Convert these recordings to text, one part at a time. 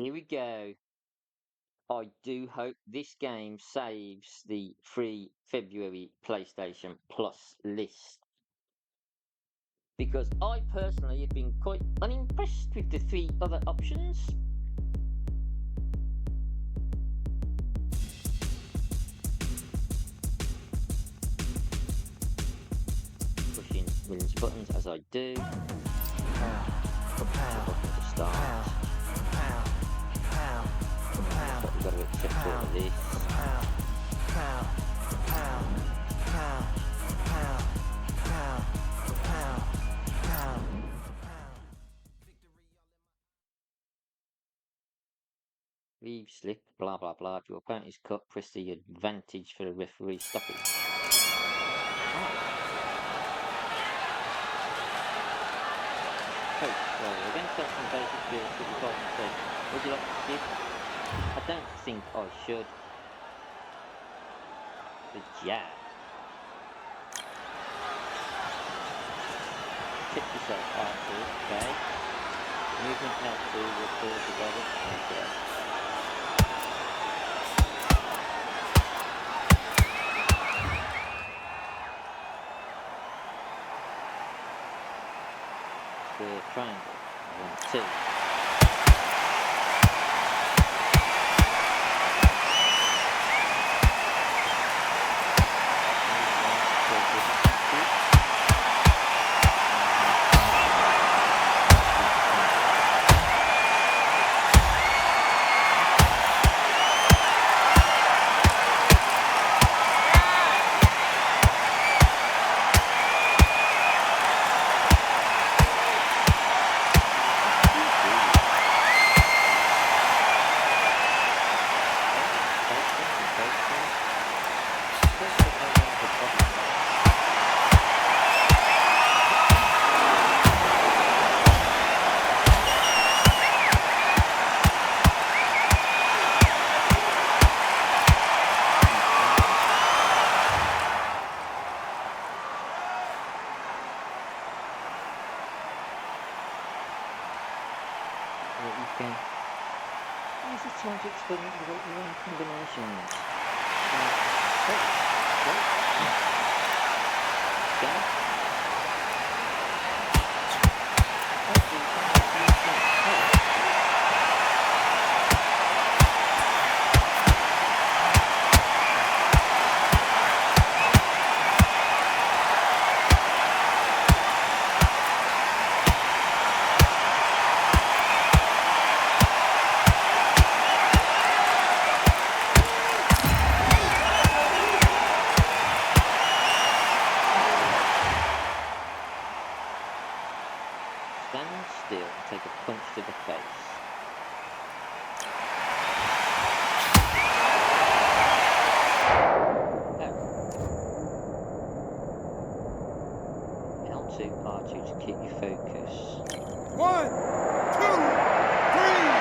Here we go. I do hope this game saves the free February PlayStation Plus list. Because I personally have been quite unimpressed with the 3 other options. Pushing millions of buttons as I do. Button to start. But we've got to accept all of this. Leave, slip, blah blah blah. If your opponent is cut, press the advantage for the referee stoppage. Oh, well, we're going to start some basic skills that we've got to say. Would you like to skip? I don't think I should. The jab. Check yourself, R2, okay. Movement L2 will pull together. Okay. The triangle. 1, 2. Use this time to experiment with your own combinations. Stand still and take a punch to the face. L2, R2 to keep you focused. 1, 2, 3.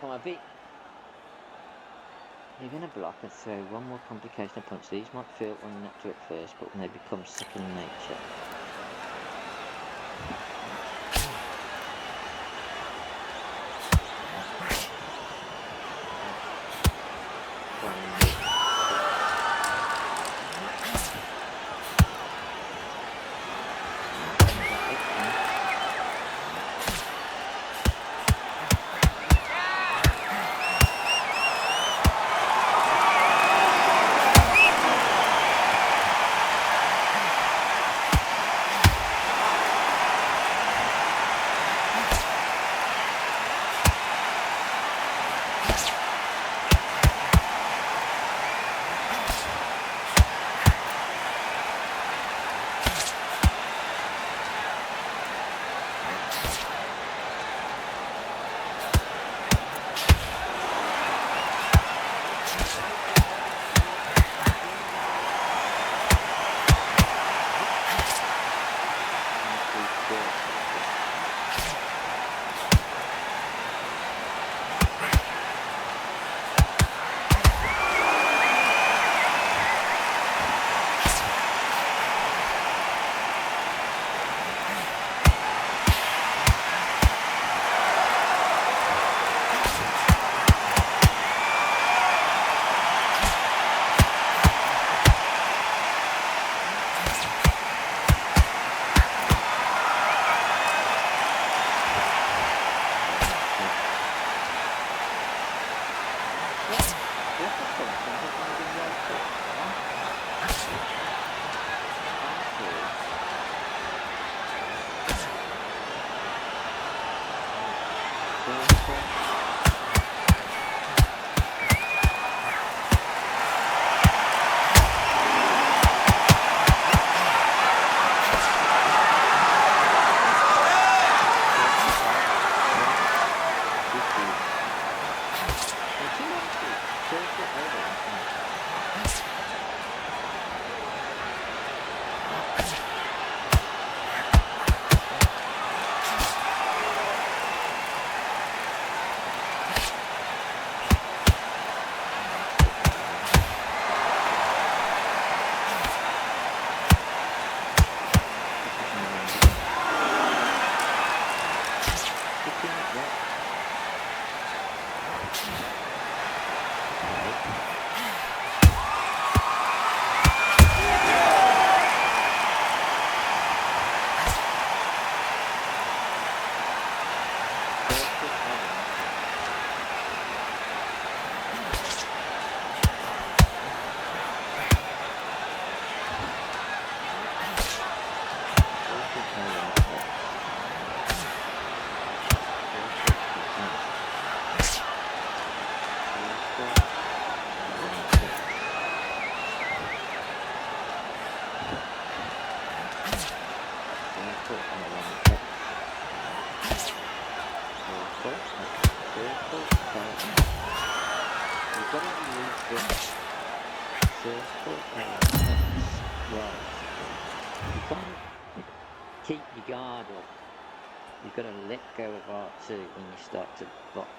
I'm a bit. You're going to block and throw one more complication of punch. These might feel unnatural at first, but when they become second nature. Keep your guard up. You've got to let go of R2 when you start to box.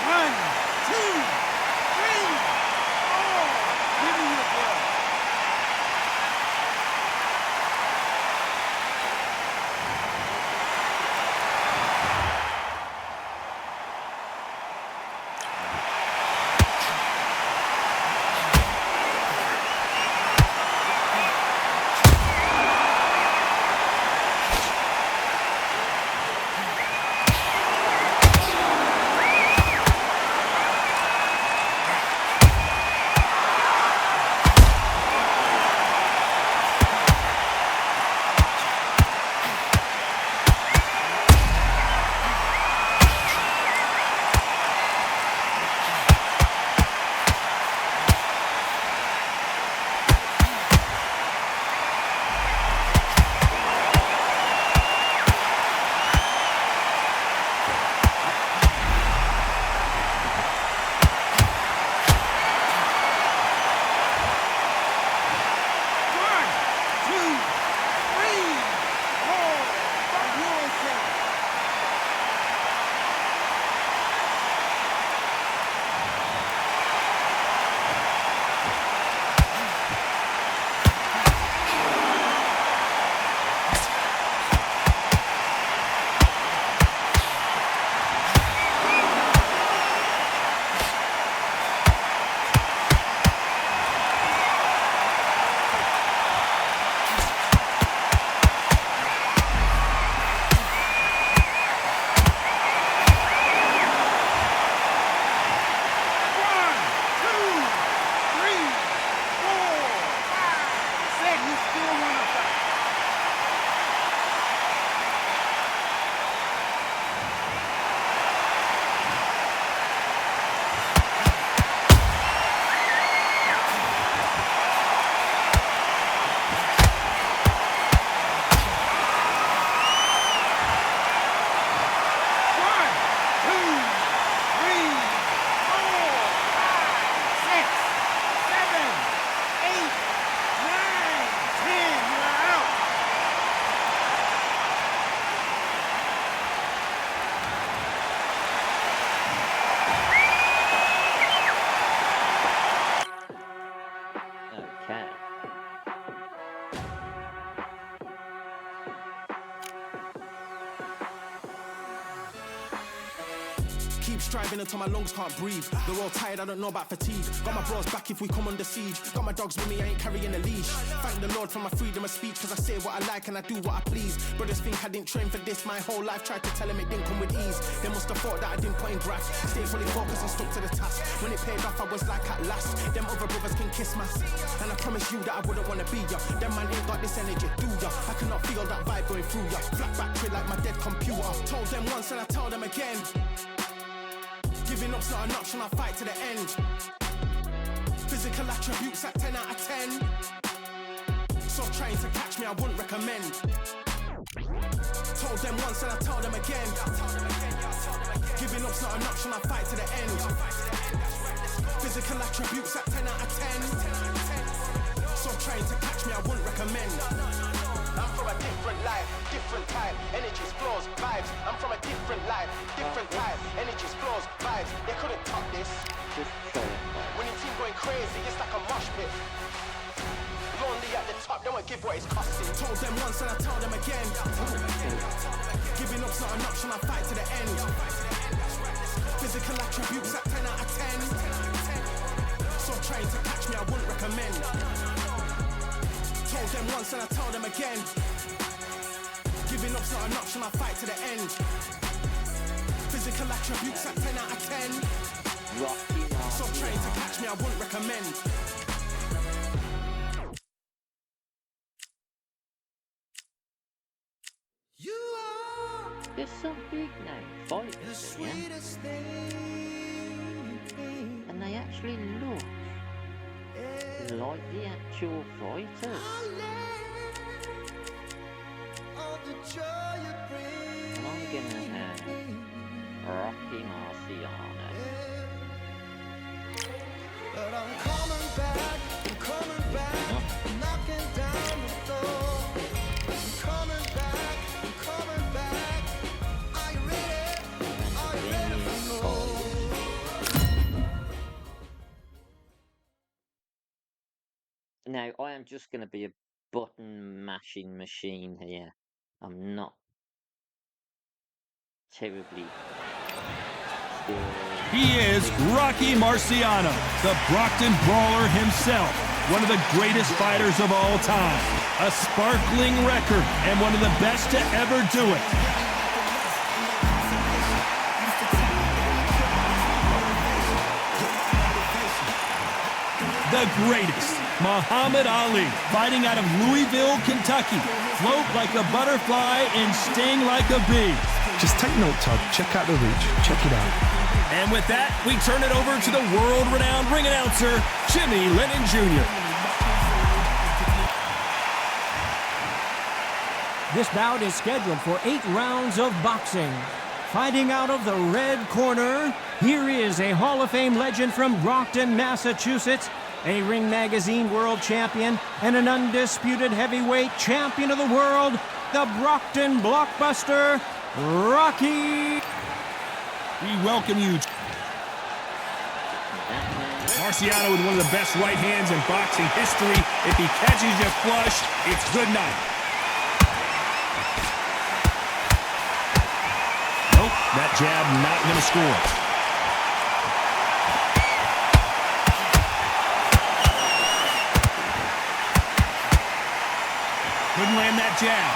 One, two, three, four. Give me your blood. One, two, three, four. USA. One, two, three, four, five, six. You still wanna fight? One, two, three, four, five, six, seven, eight, nine, 10. You're out. Okay. Keep striving until my lungs can't breathe. They're all tired, I don't know about fatigue. Got my bros back if we come under siege. Got my dogs with me, I ain't carrying a leash. Thank the Lord for my freedom of speech, cause I say what I like and I do what I please. Brothers think I didn't train for this my whole life. Tried to tell them it didn't come with ease. They must have thought that I didn't put in graft. Stayed fully focused and stuck to the task. When it paid off, I was like at last. Them other brothers can kiss my ass. And I promise you that I wouldn't wanna be ya. Them man ain't got this energy, do ya? I cannot feel that vibe going through ya. Flat back trade like my dead computer. Told them once and I tell them again. Giving up's not an option, I'll fight to the end. Physical attributes at 10 out of 10. So trying to catch me, I wouldn't recommend. Told them once and I tell them again. Giving up's not an option, I'll fight to the end. Physical attributes at 10 out of 10. So trying to catch me, I wouldn't recommend. I'm from a different life, different time. Energies, flows, vibes. I'm from a different life, different time. Energies, flows, vibes. They couldn't top this. Just show it. When you team going crazy, it's like a mosh pit. Lonely at the top, don't give what it's costing. Told them once and I tell them again. Giving up's not an option, I'll fight to the end. Physical attributes at 10 out of 10. So trying to catch me, I wouldn't recommend. Told them once and I tell them again. Giving up's not an option, I'll fight to the end. Physical attributes at 10 out of 10. So trying to catch me, I wouldn't recommend. There's some big name fighters here, and they actually look like the actual fighters. And I'm gonna have Rocky Marciano. But I'm coming back, knocking down the door. I'm coming back. Are you ready for more? Now, I am just going to be a button mashing machine here. I'm not terribly skilled. He is Rocky Marciano, the Brockton Brawler himself, one of the greatest fighters of all time, a sparkling record, and one of the best to ever do it. The greatest, Muhammad Ali, fighting out of Louisville, Kentucky. Float like a butterfly and sting like a bee. Just take note, Todd. Check out the reach. Check it out. And with that, we turn it over to the world-renowned ring announcer, Jimmy Lennon Jr. This bout is scheduled for 8 rounds of boxing. Fighting out of the red corner, here is a Hall of Fame legend from Brockton, Massachusetts, a Ring Magazine world champion, and an undisputed heavyweight champion of the world, the Brockton blockbuster, Rocky. We welcome you. Marciano with one of the best right hands in boxing history. If he catches you flush, it's good night. Nope, that jab not going to score. Couldn't land that jab.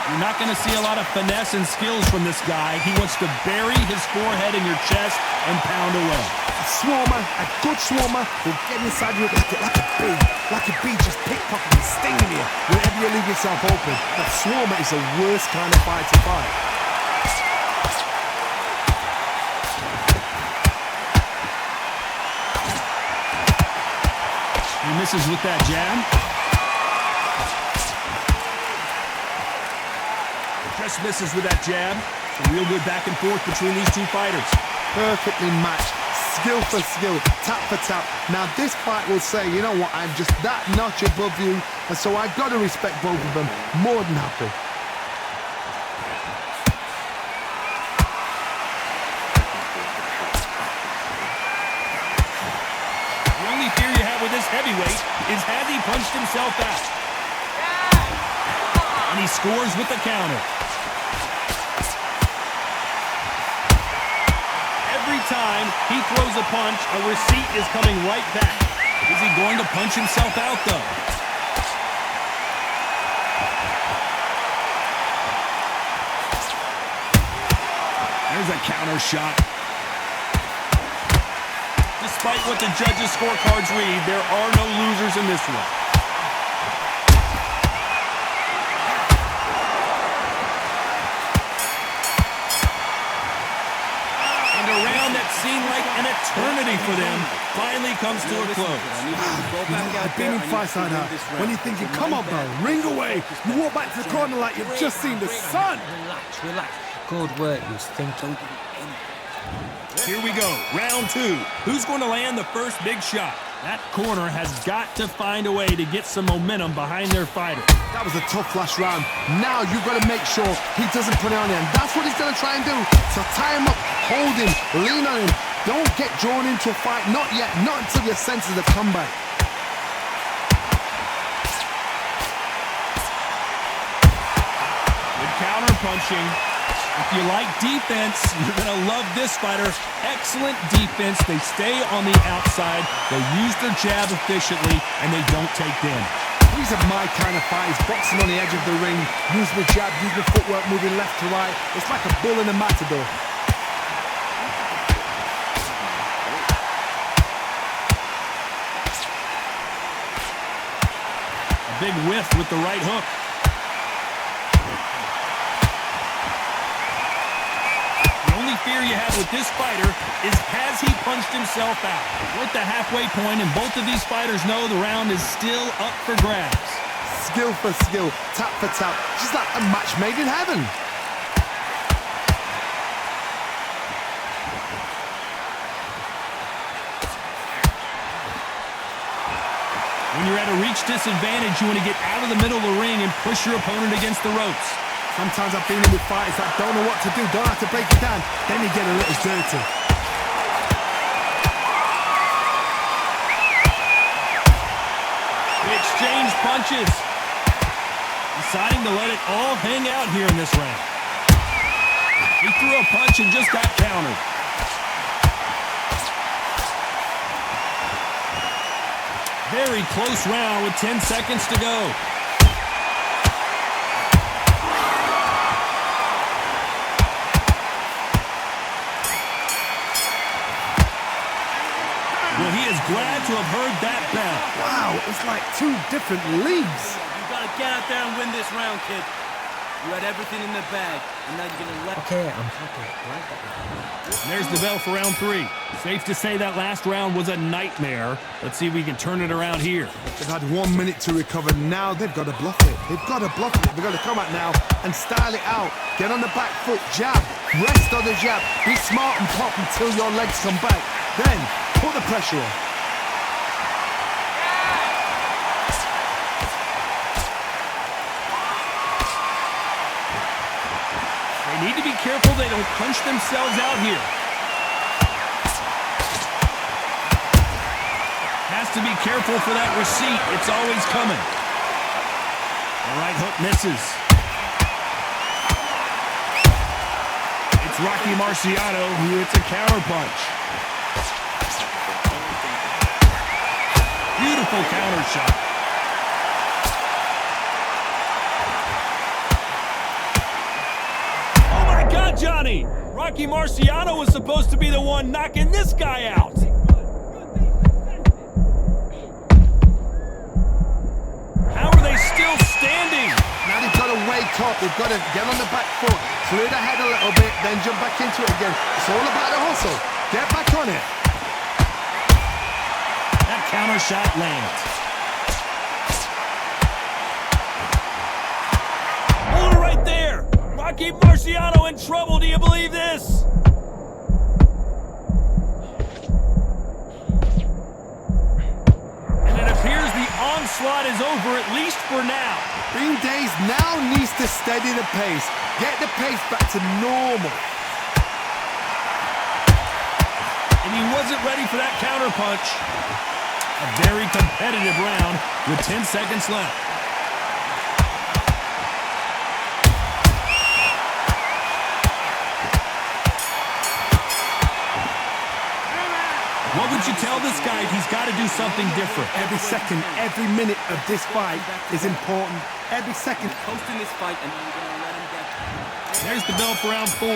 You're not going to see a lot of finesse and skills from this guy. He wants to bury his forehead in your chest and pound away. A swarmer, a good swarmer, will get inside you like a bee, just pickpocketing, stinging you whenever you leave yourself open. A swarmer is the worst kind of fight to fight. He misses with that jab. Just misses with that jab. A real good back and forth between these two fighters. Perfectly matched, skill for skill, tap for tap. Now this fight will say, you know what, I'm just that notch above you, and so I've got to respect both of them. More than happy. The only fear you have with this heavyweight is has he punched himself out? And he scores with the counter. Every time he throws a punch, a receipt is coming right back. Is he going to punch himself out, though? There's a counter shot. Despite what the judges' scorecards read, there are no losers in this one. And a round that seemed like an eternity for them finally comes to a close. I've been in fights like that. When you're thinking, come on, bro, ring away. You walk back to the corner like you've just seen the sun. Relax. Good work, you think. Here we go, round 2. Who's going to land the first big shot? That corner has got to find a way to get some momentum behind their fighter. That was a tough last round. Now you've got to make sure he doesn't put it on you, and that's what he's going to try and do. So tie him up, hold him, lean on him. Don't get drawn into a fight, not yet, not until your senses have come back. Good counter punching. If you like defense, you're going to love this fighter. Excellent defense. They stay on the outside. They use their jab efficiently, and they don't take damage. These are my kind of fights, boxing on the edge of the ring. Use the jab, use the footwork, moving left to right. It's like a bull in a matador. A big whiff with the right hook. The only fear you have with this fighter is, has he punched himself out? We're at the halfway point, and both of these fighters know the round is still up for grabs. Skill for skill, tap for tap, just like a match made in heaven. When you're at a reach disadvantage, you want to get out of the middle of the ring and push your opponent against the ropes. Sometimes I've been in with fighters that don't know what to do, don't have to break it down, then you get a little dirty. They exchange punches. Deciding to let it all hang out here in this round. He threw a punch and just got countered. Very close round with 10 seconds to go. Well, he is glad to have heard that bell. Wow, it's like two different leagues. You gotta get out there and win this round, kid. You had everything in the bag, and now you're gonna let... Okay, I'm happy. Right there. And there's the bell for round 3. Safe to say that last round was a nightmare. Let's see if we can turn it around here. They've had 1 minute to recover. Now they've got to bluff it. They've got to bluff it. They've got to come out now and style it out. Get on the back foot, jab, rest on the jab. Be smart and pop until your legs come back. Then put the pressure on. They need to be careful they don't punch themselves out here. Has to be careful for that receipt. It's always coming. The right hook misses. It's Rocky Marciano who hits a counter punch. Beautiful counter shot. Oh my God, Johnny! Rocky Marciano was supposed to be the one knocking this guy out. How are they still standing? Now they've got to wake up. They've got to get on the back foot, clear the head a little bit, then jump back into it again. It's all about the hustle. Get back on it. That counter shot lands. Hold it right there. Rocky Marciano in trouble. Do you believe this? And it appears the onslaught is over, at least for now. Green Days now needs to steady the pace. Get the pace back to normal. And he wasn't ready for that counter punch. A very competitive round with 10 seconds left. What would you tell this guy if he's got to do something different? Every second, every minute of this fight is important. Every second. Posting this fight, and you're gonna let him get... There's the bell for round 4.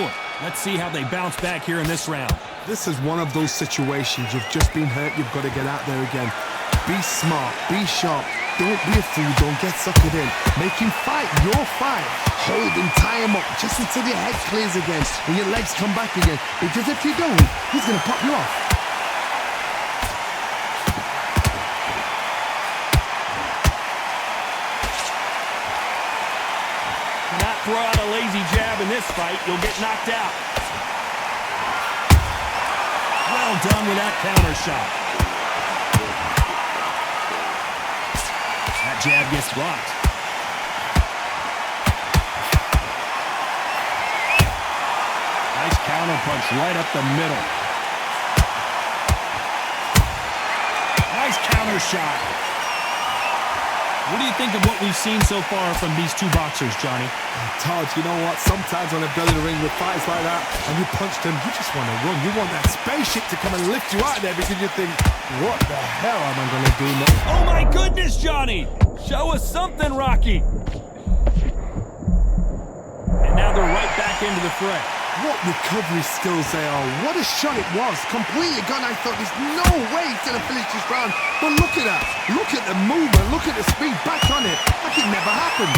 Let's see how they bounce back here in this round. This is one of those situations. You've just been hurt. You've got to get out there again. Be smart. Be sharp. Don't be a fool. Don't get suckered in. Make him fight your fight. Hold him, tie him up just until your head clears again and your legs come back again. Because if you don't, he's going to pop you off. Throw out a lazy jab in this fight, you'll get knocked out. Well done with that counter shot. That jab gets blocked. Nice counter punch right up the middle. Nice counter shot. What do you think of what we've seen so far from these two boxers, Johnny? Todd, you know what? Sometimes when I've done in the ring with fights like that and you punch them, you just want to run. You want that spaceship to come and lift you out of there because you think, what the hell am I going to do now? Oh my goodness, Johnny! Show us something, Rocky! And now they're right back into the fray. What recovery skills they are. What a shot it was. Completely gone. I thought there's no way he's going to finish this round. But look at that. Look at the movement. Look at the speed. Back on it. Like it never happened.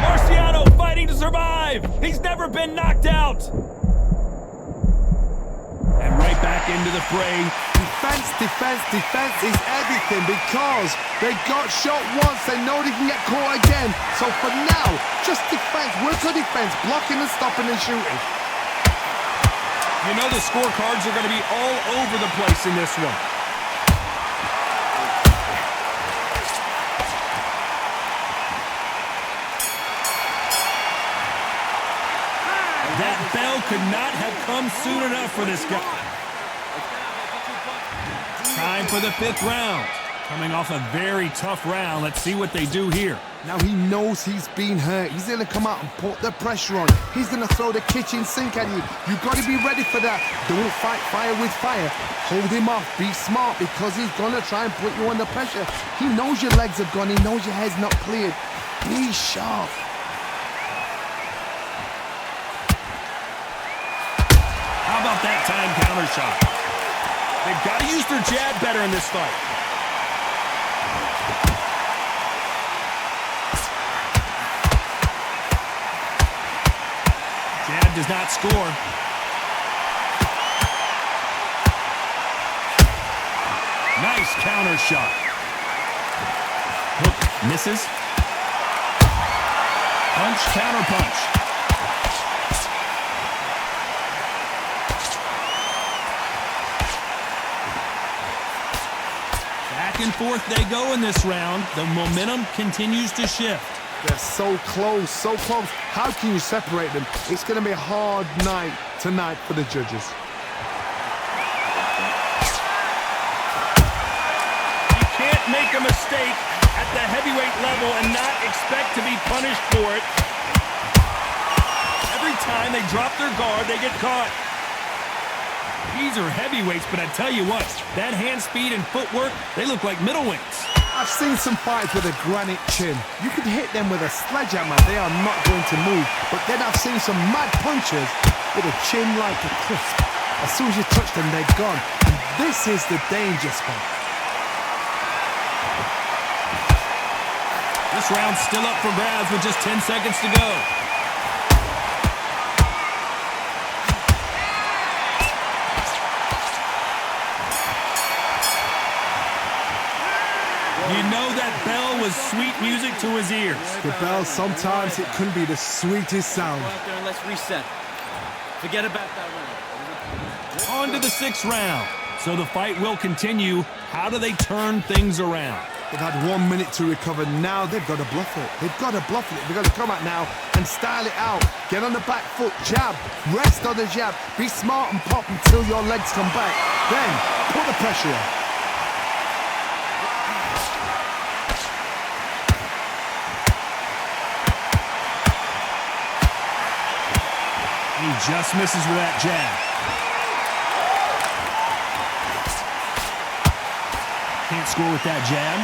Marciano fighting to survive. He's never been knocked out. And right back into the fray. Defense, defense, defense is everything because they got shot once. They know they can get caught again. So for now, just defense. Work on defense. Blocking and stopping and shooting. You know the scorecards are going to be all over the place in this one. That bell could not have come soon enough for this guy. Time for the 5th round. Coming off a very tough round. Let's see what they do here. Now he knows he's been hurt. He's going to come out and put the pressure on. He's going to throw the kitchen sink at you. You've got to be ready for that. Don't fight fire with fire. Hold him off. Be smart because he's going to try and put you under pressure. He knows your legs have gone. He knows your head's not cleared. Be sharp. How about that time counter shot? They've got to use their jab better in this fight. Jab does not score. Nice counter shot. Hook misses. Punch, counter punch. Back and forth they go in this round. The momentum continues to shift. They're so close, so close. How can you separate them? It's going to be a hard night tonight for the judges. You can't make a mistake at the heavyweight level and not expect to be punished for it. Every time they drop their guard, they get caught. These are heavyweights, but I tell you what, that hand speed and footwork, they look like middleweights. I've seen some fights with a granite chin. You could hit them with a sledgehammer, they are not going to move. But then I've seen some mad punchers with a chin like a crisp. As soon as you touch them, they're gone. And this is the danger spot. This round's still up for grabs with just 10 seconds to go. You know that bell was sweet music to his ears. The bell, sometimes it can be the sweetest sound. Go out there and let's reset. Forget about that round. On to the 6th round. So the fight will continue. How do they turn things around? They've had 1 minute to recover. Now they've got to bluff it. They've got to bluff it. They've got to come out now and style it out. Get on the back foot, jab, rest on the jab. Be smart and pop until your legs come back. Then put the pressure on. He just misses with that jab. Can't score with that jab.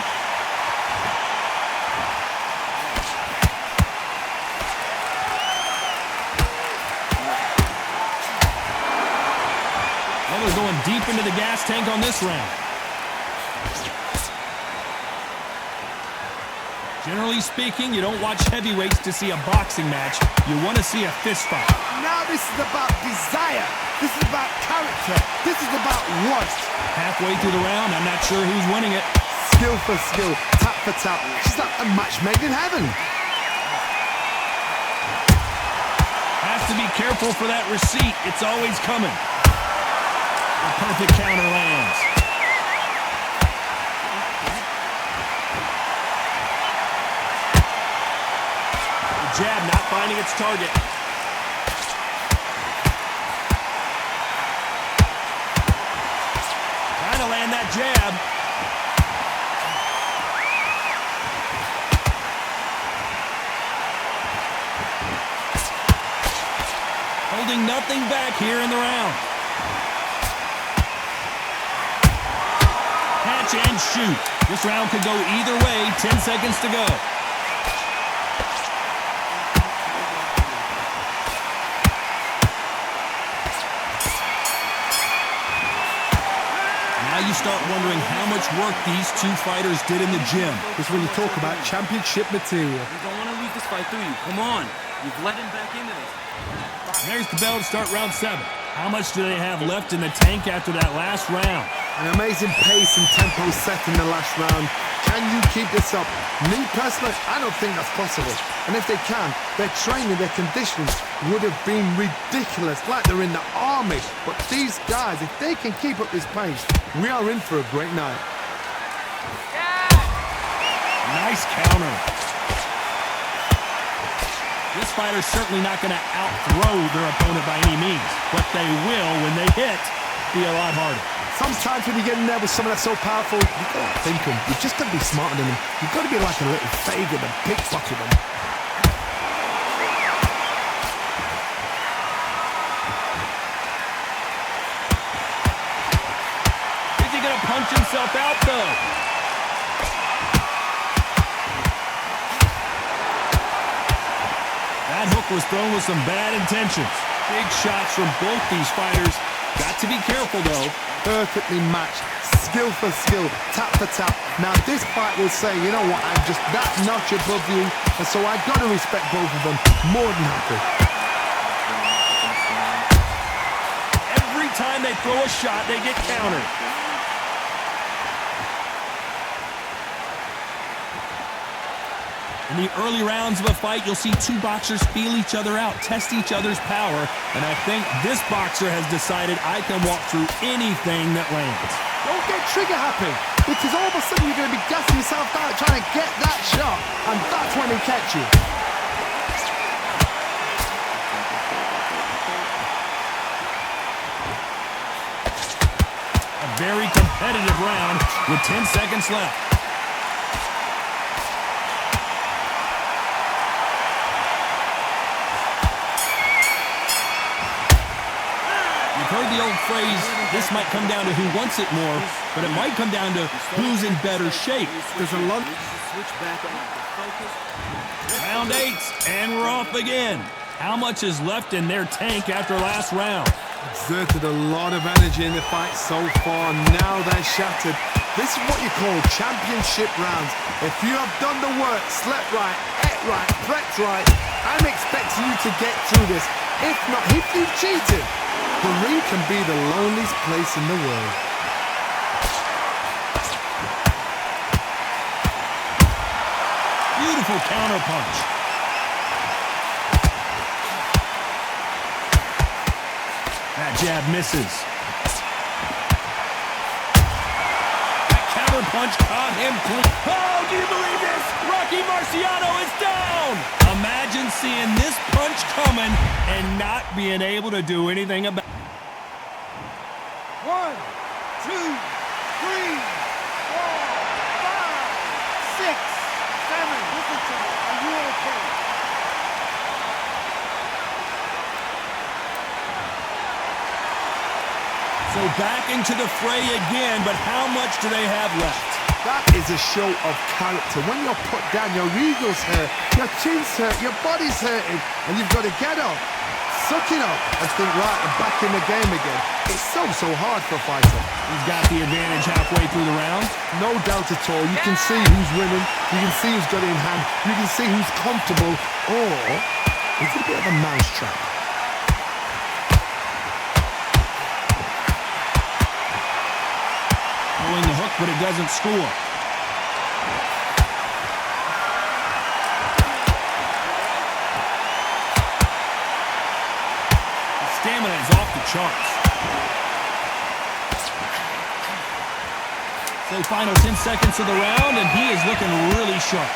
Well, they're going deep into the gas tank on this round. Generally speaking, you don't watch heavyweights to see a boxing match. You want to see a fist fight. Now this is about desire. This is about character. This is about lust. Halfway through the round, I'm not sure who's winning it. Skill for skill, tap for tap. She's like a match made in heaven. Has to be careful for that receipt. It's always coming. A perfect counter lands. The jab not finding its target. Trying to land that jab. Holding nothing back here in the round. Catch and shoot. This round could go either way. 10 seconds to go. you start wondering how much work these two fighters did in the gym. It's when you talk about championship material. You don't want to leave this fight, do you? Come on. You've let him back into this. There's the bell to start round 7. How much do they have left in the tank after that last round? An amazing pace and tempo set in the last round. Can you keep this up? Me personally, I don't think that's possible. And if they can, their training, their conditioning would have been ridiculous, like they're in the army. But these guys, if they can keep up this pace, we are in for a great night. Nice counter. This fighter's certainly not going to out-throw their opponent by any means, but they will, when they hit, be a lot harder. Sometimes when you get in there with someone that's so powerful, you've got to think them. You've just got to be smarter than them. You've got to be like a little Fagin and pickpocket them. Is he going to punch himself out, though? That hook was thrown with some bad intentions. Big shots from both these fighters. Got to be careful, though. Perfectly matched, skill for skill, tap for tap. Now this fight will say, you know what, I'm just that notch above you, and so I got to respect both of them. More than happy. Every time they throw a shot, they get countered. In the early rounds of a fight, you'll see two boxers feel each other out, test each other's power, and I think this boxer has decided I can walk through anything that lands. Don't get trigger happy, because all of a sudden you're going to be gassing yourself out trying to get that shot, and that's when he catch you. A very competitive round with 10 seconds left. Heard the old phrase, this might come down to who wants it more, but it might come down to who's in better shape. There's a lot. Round 8, and we're off again. How much is left in their tank after last round? Exerted a lot of energy in the fight so far. Now they're shattered. This is what you call championship rounds. If you have done the work, slept right, ate right, prepped right, I'm expecting you to get through this. If not, if you've cheated, the ring can be the loneliest place in the world. Beautiful counter punch. That jab misses. That counter punch caught him clean. Oh, do you believe this? Rocky Marciano is down! Imagine seeing this punch coming and not being able to do anything about it. 1, 2, 3, 4, 5, 6, 7. Listen to me. Are you okay? So back into the fray again, but how much do they have left? That is a show of character. When you're put down, your ego's hurt, your chin's hurt, your body's hurting, and you've got to get up, suck it up, and think, right, I'm back in the game again. It's so hard for a fighter. He's got the advantage halfway through the round. No doubt at all. You can see who's winning. You can see who's got it in hand. You can see who's comfortable. Or it's a bit of a mousetrap. Pulling the hook, but it doesn't score. His stamina is off the charts. So final 10 seconds of the round, and he is looking really sharp.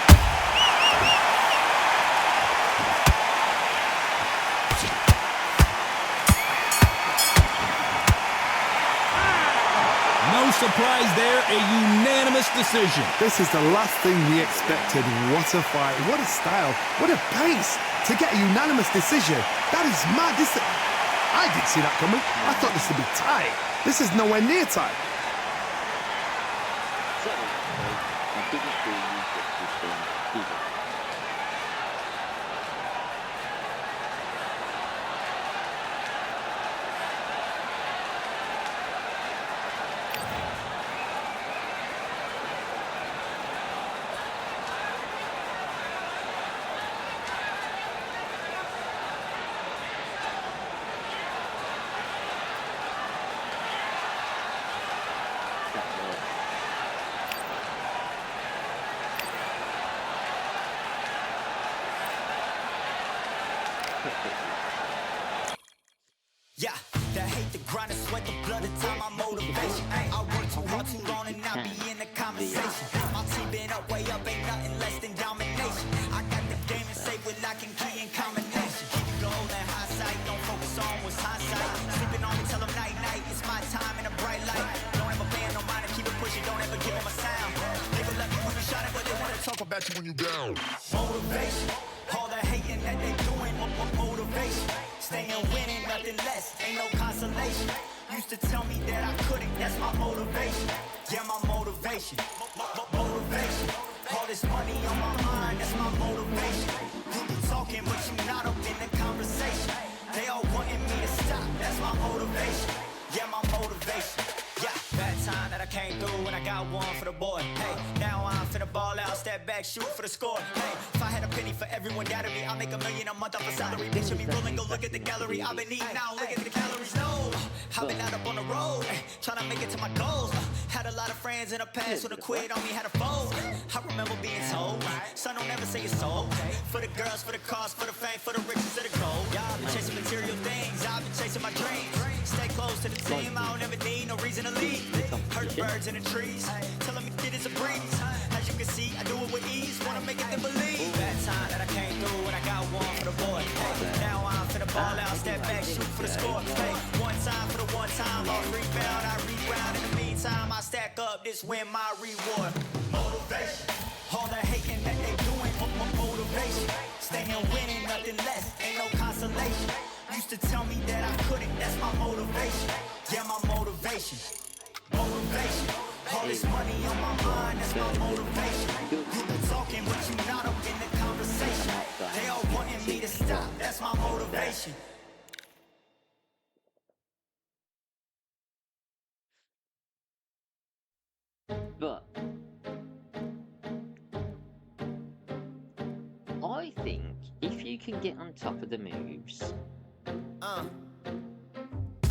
No surprise there, a unanimous decision. This is the last thing we expected. What a fight, what a style, what a pace to get a unanimous decision. That is mad. I didn't see that coming. I thought this would be tight. This is nowhere near tight. Yeah, that hate, the grind, the sweat, the blood, the time, my motivation. I work too hard, too long, and not be in the conversation. My team been up, way up, ain't nothing less than domination. I got the game and say with lock and key and combination. Keep it goal and high sight, don't focus on what's hindsight. Sleeping on me, tell them night, night, it's my time in a bright light. Don't ever band, no mind, and keep it pushing, don't ever give them a sound. They will love you when you shot it, but they wanna talk about you when you down. Motivation, all the hating that they doing, motivation. Staying winning, nothing less, ain't no consolation. Used to tell me that I couldn't, that's my motivation. Yeah, my motivation, motivation. All this money on my mind, that's my motivation. You be talking, but you not up in the conversation. They all wanting me to stop, that's my motivation. Yeah, my motivation. Yeah, bad time that I came through when I got one for the boy. Hey, now I'm finna ball out, step back, shoot for the score. Hey, if I had a penny for everyone doubting me, I'll make $1 million a month off a salary. Picture me rolling, go look at the gallery. I've been eating now, look at the calories. No, I've been out up on the road, trying to make it to my goals. Had a lot of friends in the past who quit on me, had a fold. I remember being told, son, don't ever say it's so. For the girls, for the cars, for the fame, for the riches, for the gold. Yeah, I've been chasing material things, I've been chasing my dreams. Stay close to the team, I don't ever need no reason to leave. Hurt the birds in the trees, telling me it is a breeze. As you can see, I do it with ease, wanna make it then believe. That time that I came through when I got one for the boy. Hey, now I'm finna ball out, step back, shoot for the score. Hey, one time for the one time, off rebound, I reground. In the meantime, I stack up, this win my reward. Motivation, all the hating that they doing, motivation. Staying winning, nothing less, ain't no consolation. Used to tell me that I couldn't, that's my motivation. Yeah, my motivation, motivation. All this money on my mind, that's my motivation. You been talking, but you not up in the conversation. They all wanting me to stop, that's my motivation. But I think if you can get on top of the moves,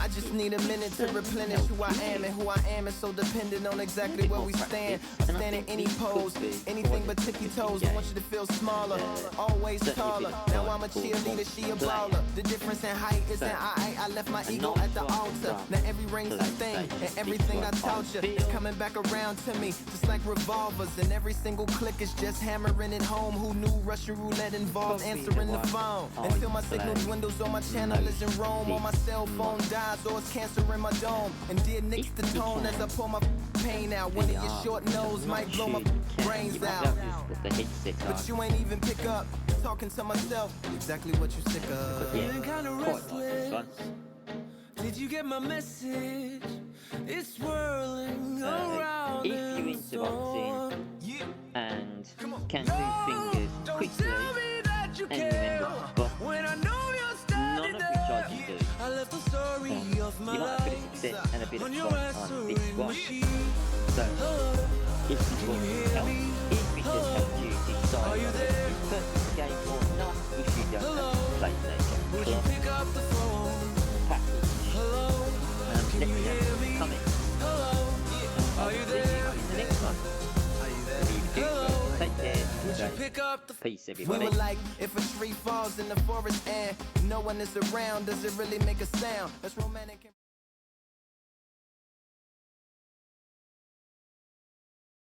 I just need a minute to replenish who I am, and who I am is so dependent on exactly where we stand. I stand in any pose, anything but tippy toes. I want you to feel smaller, always taller. Now I'm a cheerleader, she a baller. The difference in height isn't I left my ego at the altar. Now every ring's a thing, and everything I taught you is coming back around to me, just like revolvers. And every single click is just hammering it home. Who knew Russian roulette involved answering the phone? Until my signal dwindles or my channel is in Rome, or my cell phone dies, or it's cancer in my dome. And dear nicks the tone as I pull my pain out. One of your short nose might blow my brains out. But you ain't even pick up, talking to myself, exactly what you sick of. Feeling kinda restless. Did you get my message? It's swirling around if you're into boxing and can do fingers quickly, and remember, but when I know you're standing none of which I can do. I left the story of my You might have a bit of success and a bit of fun on this squash. So, if this will help, if it has helped you decide whether to purchase the game or not, if you don't have a PlayStation Club pick up the phone? package, let me know, comment. Are you See you there? in the next one. Take care. Pick up the Peace, We everybody. were like, if a tree falls in the forest and no one is around, does it really make a sound? That's romantic.